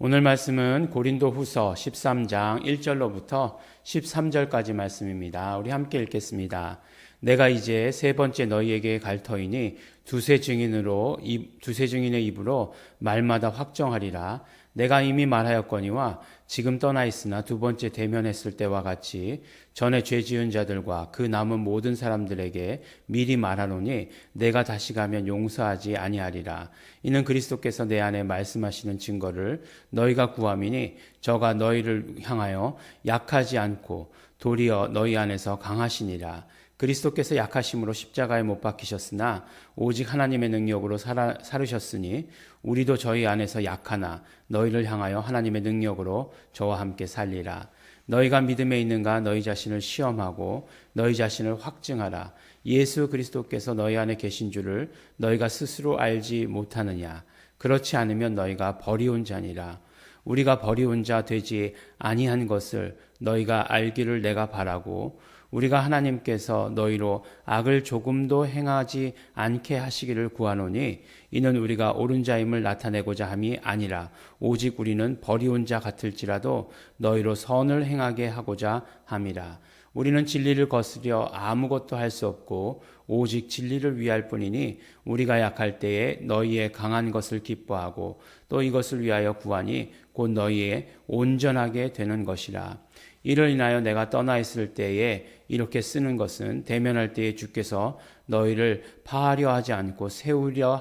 오늘 말씀은 고린도후서 13장 1절로부터 13절까지 말씀입니다. 우리 함께 읽겠습니다. 내가 이제 세 번째 너희에게 갈 터이니 두세 증인의 입으로 말마다 확정하리라. 내가 이미 말하였거니와 지금 떠나 있으나 두 번째 대면했을 때와 같이 전에 죄 지은 자들과 그 남은 모든 사람들에게 미리 말하노니 내가 다시 가면 용서하지 아니하리라. 이는 그리스도께서 내 안에 말씀하시는 증거를 너희가 구함이니 저가 너희를 향하여 약하지 않고 도리어 너희 안에서 강하시니라. 그리스도께서 약하심으로 십자가에 못 박히셨으나 오직 하나님의 능력으로 살으셨으니 우리도 저희 안에서 약하나 너희를 향하여 하나님의 능력으로 저와 함께 살리라. 너희가 믿음에 있는가 너희 자신을 시험하고 너희 자신을 확증하라. 예수 그리스도께서 너희 안에 계신 줄을 너희가 스스로 알지 못하느냐. 그렇지 않으면 너희가 버리온 자니라. 우리가 버리온 자 되지 아니한 것을 너희가 알기를 내가 바라고 우리가 하나님께서 너희로 악을 조금도 행하지 않게 하시기를 구하노니 이는 우리가 옳은 자임을 나타내고자 함이 아니라 오직 우리는 버리온 자 같을지라도 너희로 선을 행하게 하고자 함이라. 우리는 진리를 거스려 아무것도 할 수 없고 오직 진리를 위할 뿐이니 우리가 약할 때에 너희의 강한 것을 기뻐하고 또 이것을 위하여 구하니 곧 너희의 온전하게 되는 것이라. 이를 인하여 내가 떠나 있을 때에 이렇게 쓰는 것은 대면할 때에 주께서 너희를 파하려 하지 않고 세우려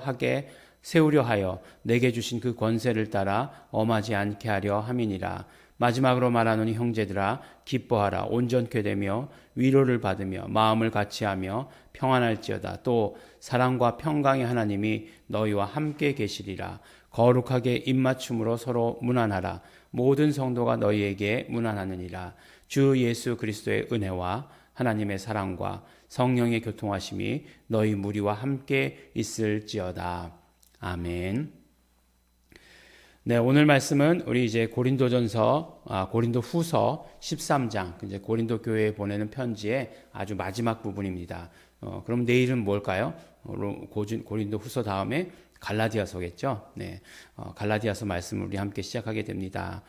하여 내게 주신 그 권세를 따라 엄하지 않게 하려 함이니라. 마지막으로 말하노니 형제들아 기뻐하라. 온전케 되며 위로를 받으며 마음을 같이하며 평안할지어다. 또 사랑과 평강의 하나님이 너희와 함께 계시리라. 거룩하게 입맞춤으로 서로 문안하라. 모든 성도가 너희에게 문안하느니라. 주 예수 그리스도의 은혜와 하나님의 사랑과 성령의 교통하심이 너희 무리와 함께 있을지어다. 아멘. 네, 오늘 말씀은 우리 이제 고린도후서 13장, 이제 고린도 교회에 보내는 편지의 아주 마지막 부분입니다. 그럼 내일은 뭘까요? 고린도후서 다음에 갈라디아서겠죠. 네, 갈라디아서 말씀을 우리 함께 시작하게 됩니다.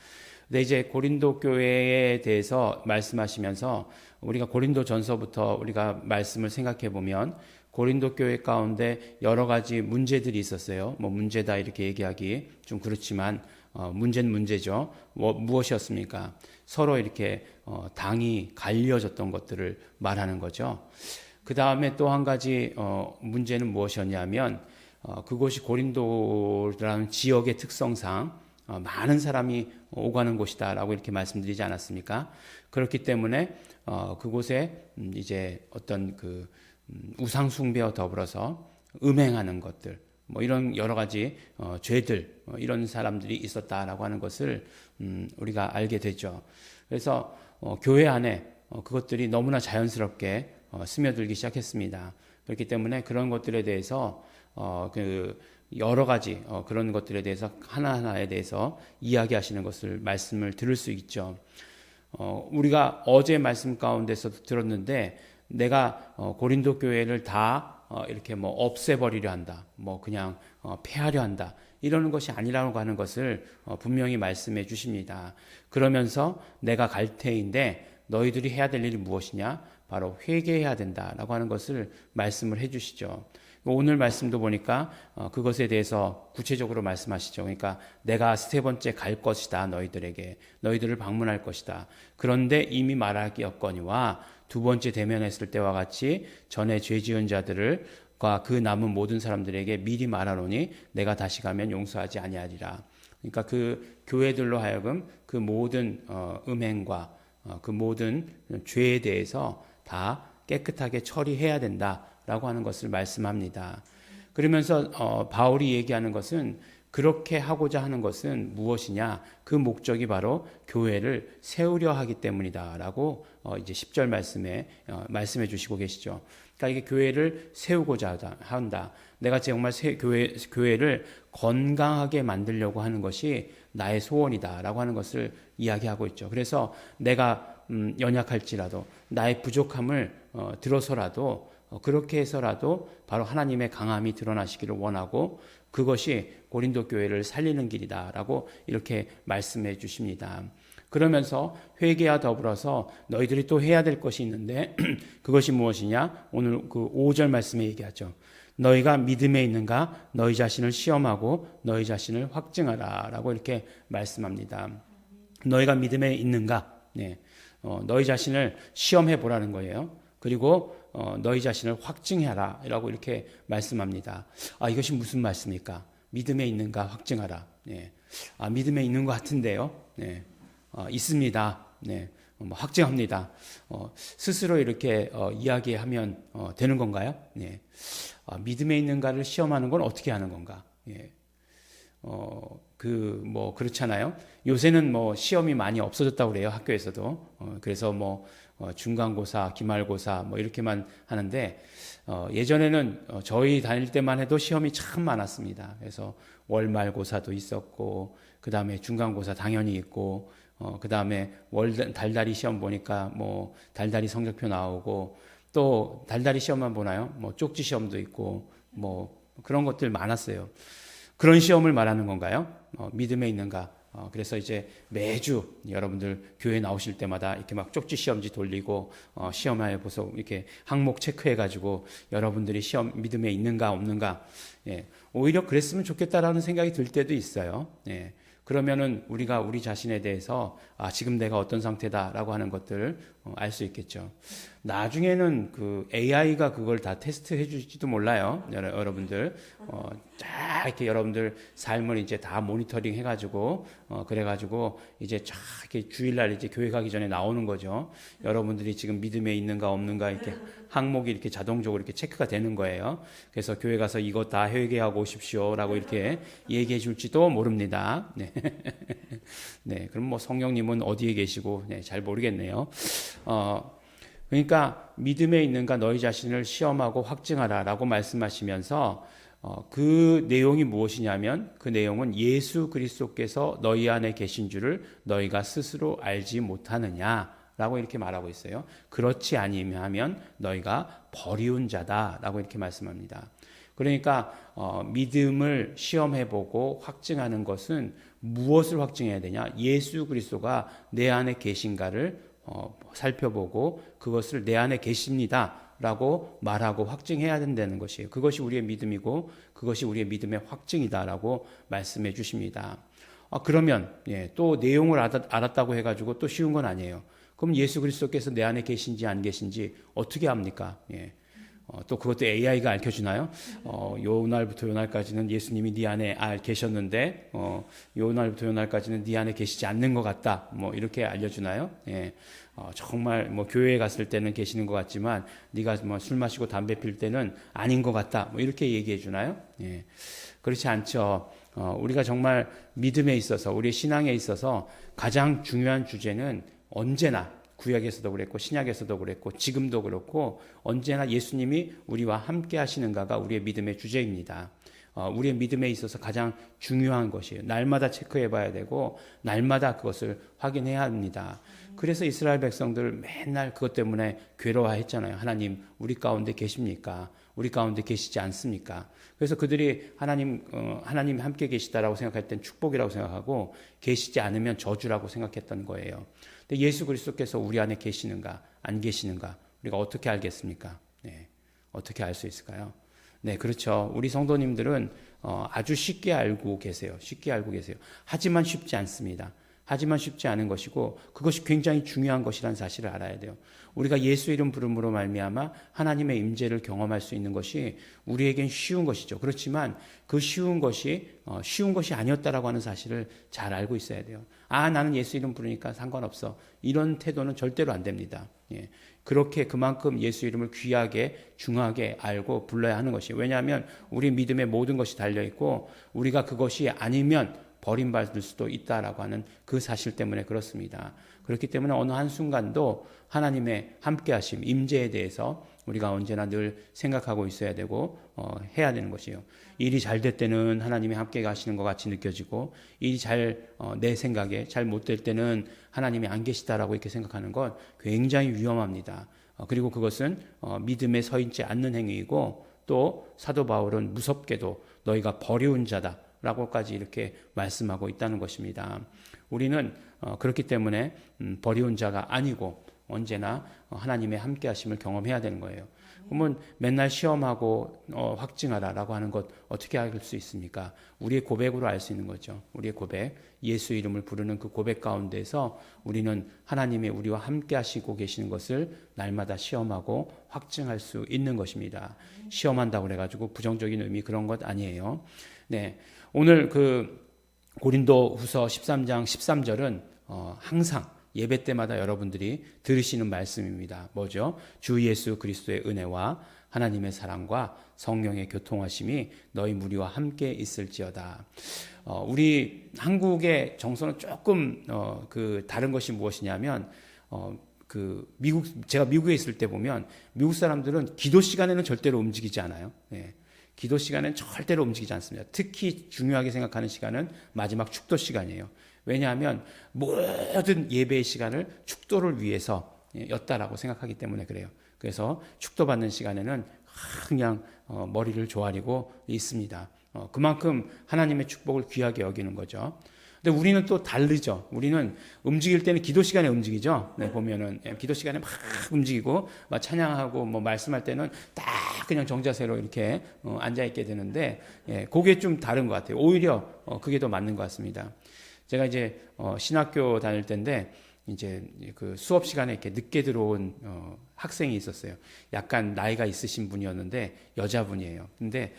근데 이제 고린도 교회에 대해서 말씀하시면서 우리가 고린도 전서부터 우리가 말씀을 생각해 보면 고린도 교회 가운데 여러 가지 문제들이 있었어요. 뭐 문제다 이렇게 얘기하기 좀 그렇지만 문제는 문제죠. 무엇이었습니까? 서로 이렇게 당이 갈려졌던 것들을 말하는 거죠. 그 다음에 또 한 가지 문제는 무엇이었냐면 그곳이 고린도라는 지역의 특성상 많은 사람이 오가는 곳이다라고 이렇게 말씀드리지 않았습니까? 그렇기 때문에 그곳에 이제 어떤 그 우상 숭배와 더불어서 음행하는 것들, 뭐 이런 여러 가지 죄들, 이런 사람들이 있었다라고 하는 것을 우리가 알게 되죠. 그래서 교회 안에 그것들이 너무나 자연스럽게 스며들기 시작했습니다. 그렇기 때문에 그런 것들에 대해서 여러 가지 그런 것들에 대해서 하나하나에 대해서 이야기하시는 것을 말씀을 들을 수 있죠. 우리가 어제 말씀 가운데서도 들었는데 내가 고린도 교회를 다 이렇게 뭐 없애버리려 한다, 뭐 그냥 폐하려 한다 이러는 것이 아니라고 하는 것을 분명히 말씀해 주십니다. 그러면서 내가 갈 테인데 너희들이 해야 될 일이 무엇이냐? 바로 회개해야 된다라고 하는 것을 말씀을 해 주시죠. 오늘 말씀도 보니까 그것에 대해서 구체적으로 말씀하시죠. 그러니까 내가 세 번째 갈 것이다. 너희들을 방문할 것이다. 그런데 이미 말하기였거니와 두 번째 대면했을 때와 같이 전에 죄 지은 자들과 그 남은 모든 사람들에게 미리 말하노니 내가 다시 가면 용서하지 아니하리라. 그러니까 그 교회들로 하여금 그 모든 음행과 그 모든 죄에 대해서 다 깨끗하게 처리해야 된다라고 하는 것을 말씀합니다. 그러면서 바울이 얘기하는 것은 그렇게 하고자 하는 것은 무엇이냐? 그 목적이 바로 교회를 세우려 하기 때문이다라고 이제 10절 말씀해 주시고 계시죠. 그러니까 이게 교회를 세우고자 한다. 내가 정말 교회를 건강하게 만들려고 하는 것이 나의 소원이다라고 하는 것을 이야기하고 있죠. 그래서 내가 연약할지라도 나의 부족함을 들어서라도 그렇게 해서라도 바로 하나님의 강함이 드러나시기를 원하고 그것이 고린도 교회를 살리는 길이다라고 이렇게 말씀해 주십니다. 그러면서 회개와 더불어서 너희들이 또 해야 될 것이 있는데 그것이 무엇이냐? 오늘 그 5절 말씀에 얘기하죠. 너희가 믿음에 있는가? 너희 자신을 시험하고 너희 자신을 확증하라 라고 이렇게 말씀합니다. 너희가 믿음에 있는가? 네. 너희 자신을 시험해 보라는 거예요. 그리고 너희 자신을 확증하라 라고 이렇게 말씀합니다. 이것이 무슨 말씀입니까? 믿음에 있는가 확증하라. 네. 믿음에 있는 것 같은데요. 네. 있습니다. 네. 확증합니다. 스스로 이렇게 이야기하면 되는 건가요? 네. 믿음에 있는가를 시험하는 건 어떻게 하는 건가? 예. 그렇잖아요. 요새는 시험이 많이 없어졌다고 그래요. 학교에서도. 그래서 중간고사, 기말고사 이렇게만 하는데, 예전에는 저희 다닐 때만 해도 시험이 참 많았습니다. 그래서 월말고사도 있었고, 그 다음에 중간고사 당연히 있고, 그 다음에 달달이 시험 보니까 달달이 성적표 나오고, 또 달달이 시험만 보나요? 쪽지 시험도 있고, 그런 것들 많았어요. 그런 시험을 말하는 건가요? 믿음에 있는가? 그래서 이제 매주 여러분들 교회 나오실 때마다 이렇게 막 쪽지 시험지 돌리고 시험에 보서 이렇게 항목 체크해가지고 여러분들이 시험 믿음에 있는가 없는가, 예, 오히려 그랬으면 좋겠다라는 생각이 들 때도 있어요. 예. 그러면은 우리가 우리 자신에 대해서 지금 내가 어떤 상태다라고 하는 것들을 알 수 있겠죠. 나중에는 그 AI가 그걸 다 테스트해 줄지도 몰라요. 여러분들 쫙 이렇게 여러분들 삶을 이제 다 모니터링 해가지고 그래가지고 이제 쫙 이렇게 주일날 이제 교회 가기 전에 나오는 거죠. 여러분들이 지금 믿음에 있는가 없는가 이렇게 항목이 이렇게 자동적으로 이렇게 체크가 되는 거예요. 그래서 교회 가서 이거 다 회개하고 오십시오라고 이렇게 얘기해 줄지도 모릅니다. 네. 네. 그럼 성령님은 어디에 계시고 잘 모르겠네요. 그러니까 믿음에 있는가 너희 자신을 시험하고 확증하라라고 말씀하시면서 그 내용이 무엇이냐면 그 내용은 예수 그리스도께서 너희 안에 계신 줄을 너희가 스스로 알지 못하느냐라고 이렇게 말하고 있어요. 그렇지 아니하면 너희가 버리운 자다라고 이렇게 말씀합니다. 그러니까 믿음을 시험해보고 확증하는 것은 무엇을 확증해야 되냐? 예수 그리스도가 내 안에 계신가를 살펴보고 그것을 내 안에 계십니다 라고 말하고 확증해야 된다는 것이에요. 그것이 우리의 믿음이고 그것이 우리의 믿음의 확증이다라고 말씀해 주십니다. 그러면 또 내용을 알았다고 해가지고 또 쉬운 건 아니에요. 그럼 예수 그리스도께서 내 안에 계신지 안 계신지 어떻게 합니까? 또 그것도 AI가 알려주나요? 요 날부터 요 날까지는 예수님이 네 안에 계셨는데 요 날부터 요 날까지는 네 안에 계시지 않는 것 같다. 이렇게 알려주나요? 예. 정말 교회에 갔을 때는 계시는 것 같지만 네가 술 마시고 담배 필 때는 아닌 것 같다. 이렇게 얘기해 주나요? 예. 그렇지 않죠. 우리가 정말 믿음에 있어서 우리의 신앙에 있어서 가장 중요한 주제는 언제나 구약에서도 그랬고 신약에서도 그랬고 지금도 그렇고 언제나 예수님이 우리와 함께 하시는가가 우리의 믿음의 주제입니다. 우리의 믿음에 있어서 가장 중요한 것이에요. 날마다 체크해 봐야 되고 날마다 그것을 확인해야 합니다. 그래서 이스라엘 백성들 맨날 그것 때문에 괴로워했잖아요. 하나님 우리 가운데 계십니까? 우리 가운데 계시지 않습니까? 그래서 그들이 하나님 함께 계시다라고 생각할 땐 축복이라고 생각하고 계시지 않으면 저주라고 생각했던 거예요. 근데 예수 그리스도께서 우리 안에 계시는가 안 계시는가 우리가 어떻게 알겠습니까? 네, 어떻게 알 수 있을까요? 네, 그렇죠. 우리 성도님들은 아주 쉽게 알고 계세요. 쉽게 알고 계세요. 하지만 쉽지 않습니다. 하지만 쉽지 않은 것이고 그것이 굉장히 중요한 것이라는 사실을 알아야 돼요. 우리가 예수 이름 부름으로 말미암아 하나님의 임재를 경험할 수 있는 것이 우리에겐 쉬운 것이죠. 그렇지만 그 쉬운 것이 아니었다라고 하는 사실을 잘 알고 있어야 돼요. 나는 예수 이름 부르니까 상관없어. 이런 태도는 절대로 안 됩니다. 예. 그렇게 그만큼 예수 이름을 귀하게 중하게 알고 불러야 하는 것이에요. 왜냐하면 우리 믿음의 모든 것이 달려있고 우리가 그것이 아니면 버림받을 수도 있다라고 하는 그 사실 때문에 그렇습니다. 그렇기 때문에 어느 한순간도 하나님의 함께하심, 임재에 대해서 우리가 언제나 늘 생각하고 있어야 되고 해야 되는 것이에요. 일이 잘 될 때는 하나님이 함께 가시는 것 같이 느껴지고 일이 내 생각에 잘 못 될 때는 하나님이 안 계시다라고 이렇게 생각하는 건 굉장히 위험합니다. 그리고 그것은 믿음에 서 있지 않는 행위이고 또 사도 바울은 무섭게도 너희가 버려온 자다라고까지 이렇게 말씀하고 있다는 것입니다. 우리는 그렇기 때문에 버려온 자가 아니고 언제나 하나님의 함께 하심을 경험해야 되는 거예요. 그러면 맨날 시험하고 확증하라라고 하는 것 어떻게 알 수 있습니까? 우리의 고백으로 알 수 있는 거죠. 우리의 고백, 예수 이름을 부르는 그 고백 가운데서 우리는 하나님이 우리와 함께 하시고 계시는 것을 날마다 시험하고 확증할 수 있는 것입니다. 시험한다고 그래가지고 부정적인 의미 그런 것 아니에요. 네, 오늘 그 고린도후서 13장 13절은 항상 예배 때마다 여러분들이 들으시는 말씀입니다. 뭐죠? 주 예수 그리스도의 은혜와 하나님의 사랑과 성령의 교통하심이 너희 무리와 함께 있을지어다. 우리 한국의 정서는 조금 그 다른 것이 무엇이냐면 제가 미국에 있을 때 보면 미국 사람들은 기도 시간에는 절대로 움직이지 않아요. 네. 기도 시간에는 절대로 움직이지 않습니다. 특히 중요하게 생각하는 시간은 마지막 축도 시간이에요. 왜냐하면 모든 예배의 시간을 축도를 위해서 였다라고 생각하기 때문에 그래요. 그래서 축도 받는 시간에는 그냥 머리를 조아리고 있습니다. 그만큼 하나님의 축복을 귀하게 여기는 거죠. 근데 우리는 또 다르죠. 우리는 움직일 때는 기도 시간에 움직이죠. 네, 보면은 기도 시간에 막 움직이고 막 찬양하고 뭐 말씀할 때는 딱 그냥 정자세로 이렇게 앉아 있게 되는데 그게 좀 다른 것 같아요. 오히려 그게 더 맞는 것 같습니다. 제가 이제 신학교 다닐 때인데 이제 그 수업 시간에 이렇게 늦게 들어온 학생이 있었어요. 약간 나이가 있으신 분이었는데 여자분이에요. 근데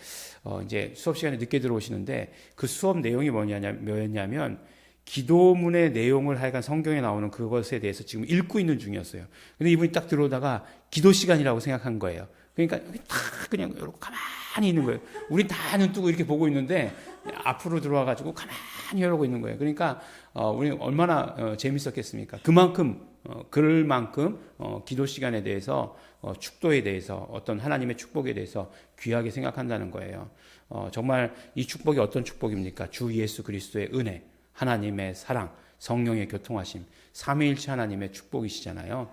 이제 수업 시간에 늦게 들어오시는데 그 수업 내용이 뭐였냐면 기도문의 내용을 하여간 성경에 나오는 그것에 대해서 지금 읽고 있는 중이었어요. 근데 이분이 딱 들어오다가 기도 시간이라고 생각한 거예요. 그러니까 다 그냥 이렇게 가만히 있는 거예요. 우리 다 눈 뜨고 이렇게 보고 있는데 앞으로 들어와가지고 가만히 이러고 있는 거예요. 그러니까 우리 얼마나 재밌었겠습니까? 그만큼 그럴 만큼 기도 시간에 대해서 축도에 대해서 어떤 하나님의 축복에 대해서 귀하게 생각한다는 거예요. 정말 이 축복이 어떤 축복입니까? 주 예수 그리스도의 은혜, 하나님의 사랑, 성령의 교통하심, 삼위일체 하나님의 축복이시잖아요.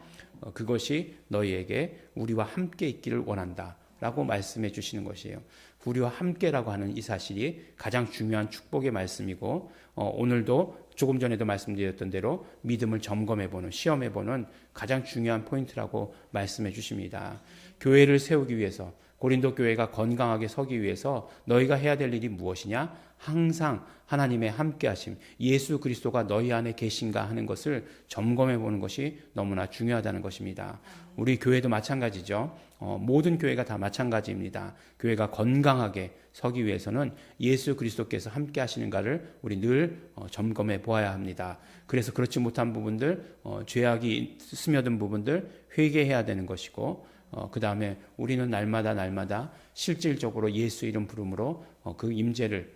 그것이 너희에게 우리와 함께 있기를 원한다 라고 말씀해 주시는 것이에요. 우리와 함께라고 하는 이 사실이 가장 중요한 축복의 말씀이고 오늘도 조금 전에도 말씀드렸던 대로 믿음을 점검해보는, 시험해보는 가장 중요한 포인트라고 말씀해 주십니다. 교회를 세우기 위해서, 고린도 교회가 건강하게 서기 위해서 너희가 해야 될 일이 무엇이냐? 항상 하나님의 함께하심, 예수 그리스도가 너희 안에 계신가 하는 것을 점검해보는 것이 너무나 중요하다는 것입니다. 우리 교회도 마찬가지죠. 모든 교회가 다 마찬가지입니다. 교회가 건강하게 서기 위해서는 예수 그리스도께서 함께 하시는가를 우리 늘 점검해 보아야 합니다. 그래서 그렇지 못한 부분들, 죄악이 스며든 부분들 회개해야 되는 것이고 그 다음에 우리는 날마다 실질적으로 예수 이름 부름으로 그 임재를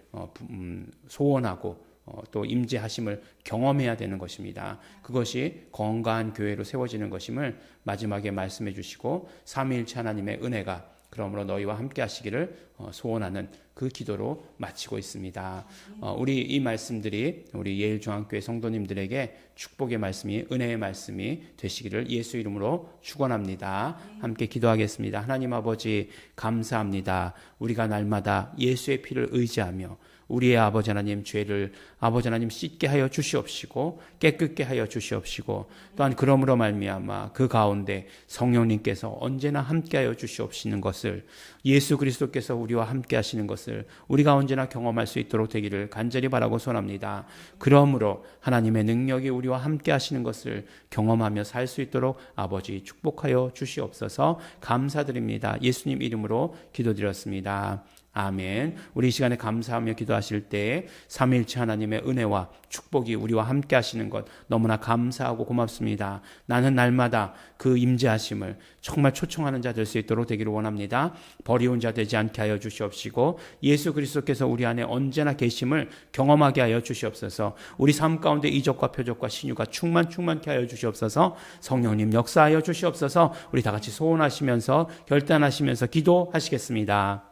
소원하고 또 임재하심을 경험해야 되는 것입니다. 그것이 건강한 교회로 세워지는 것임을 마지막에 말씀해 주시고 삼위일체 하나님의 은혜가 그러므로 너희와 함께 하시기를 소원하는 그 기도로 마치고 있습니다. 우리 이 말씀들이 우리 예일중앙교회 성도님들에게 축복의 말씀이, 은혜의 말씀이 되시기를 예수 이름으로 축원합니다. 함께 기도하겠습니다. 하나님 아버지 감사합니다. 우리가 날마다 예수의 피를 의지하며 우리의 아버지 하나님 죄를 아버지 하나님 씻게 하여 주시옵시고 깨끗게 하여 주시옵시고 또한 그러므로 말미암아 그 가운데 성령님께서 언제나 함께하여 주시옵시는 것을 예수 그리스도께서 우리와 함께 하시는 것을 우리가 언제나 경험할 수 있도록 되기를 간절히 바라고 소원합니다. 그러므로 하나님의 능력이 우리와 함께 하시는 것을 경험하며 살 수 있도록 아버지 축복하여 주시옵소서. 감사드립니다. 예수님 이름으로 기도드렸습니다. 아멘. 우리 이 시간에 감사하며 기도하실 때에 삼위일체 하나님의 은혜와 축복이 우리와 함께 하시는 것 너무나 감사하고 고맙습니다. 나는 날마다 그 임재하심을 정말 초청하는 자 될 수 있도록 되기를 원합니다. 버리운 자 되지 않게 하여 주시옵시고 예수 그리스도께서 우리 안에 언제나 계심을 경험하게 하여 주시옵소서. 우리 삶 가운데 이적과 표적과 신유가 충만케 하여 주시옵소서. 성령님 역사하여 주시옵소서. 우리 다 같이 소원하시면서 결단하시면서 기도하시겠습니다.